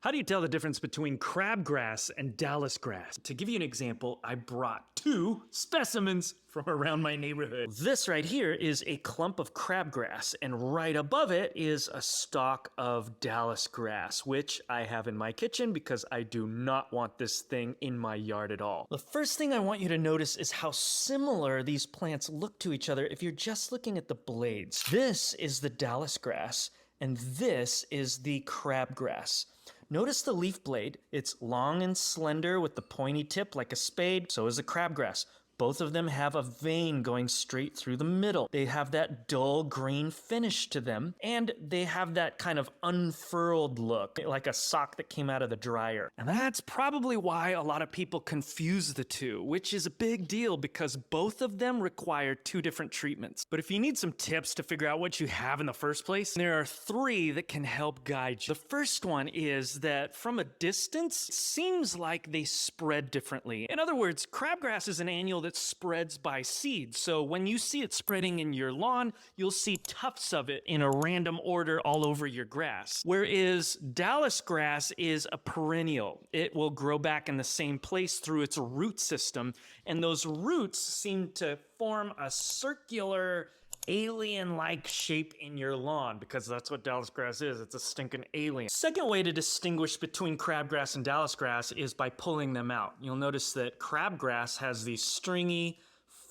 How do you tell the difference between crabgrass and dallisgrass? To give you an example, I brought 2 specimens from around my neighborhood. This right here is a clump of crabgrass, and right above it is a stalk of dallisgrass, which I have in my kitchen because I do not want this thing in my yard at all. The first thing I want you to notice is how similar these plants look to each other if you're just looking at the blades. This is the dallisgrass, and this is the crabgrass. Notice the leaf blade. It's long and slender with the pointy tip like a spade. So is the crabgrass. Both of them have a vein going straight through the middle. They have that dull green finish to them, and they have that kind of unfurled look, like a sock that came out of the dryer. And that's probably why a lot of people confuse the two, which is a big deal because both of them require 2 different treatments. But if you need some tips to figure out what you have in the first place, there are 3 that can help guide you. The first one is that from a distance, it seems like they spread differently. In other words, crabgrass is an annual that spreads by seed. So when you see it spreading in your lawn, you'll see tufts of it in a random order all over your grass. Whereas dallisgrass is a perennial. It will grow back in the same place through its root system, and those roots seem to form a circular alien-like shape in your lawn, because that's what dallisgrass is. It's a stinking alien. Second way to distinguish between crabgrass and dallisgrass is by pulling them out. You'll notice that crabgrass has these stringy,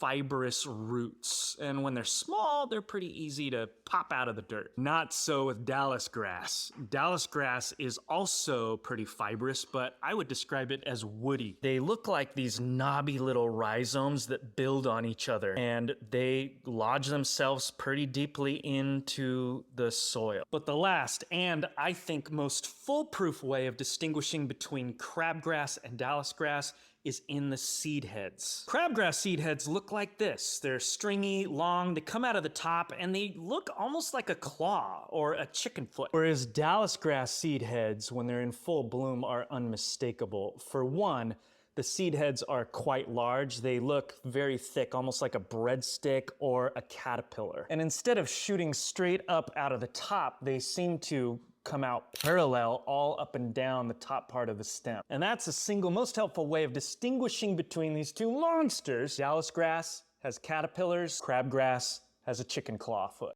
fibrous roots, and when they're small, they're pretty easy to pop out of the dirt. Not so with dallisgrass. Dallisgrass is also pretty fibrous, but I would describe it as woody. They look like these knobby little rhizomes that build on each other, and they lodge themselves pretty deeply into the soil. But the last, and I think most foolproof way of distinguishing between crabgrass and dallisgrass is in the seed heads. Crabgrass seed heads look like this. They're stringy, long, they come out of the top, and they look almost like a claw or a chicken foot. Whereas dallisgrass seed heads, when they're in full bloom, are unmistakable. For one, the seed heads are quite large. They look very thick, almost like a breadstick or a caterpillar. And instead of shooting straight up out of the top, they seem to come out parallel all up and down the top part of the stem. And that's the single most helpful way of distinguishing between these 2 monsters. Dallisgrass has caterpillars, crabgrass has a chicken claw foot.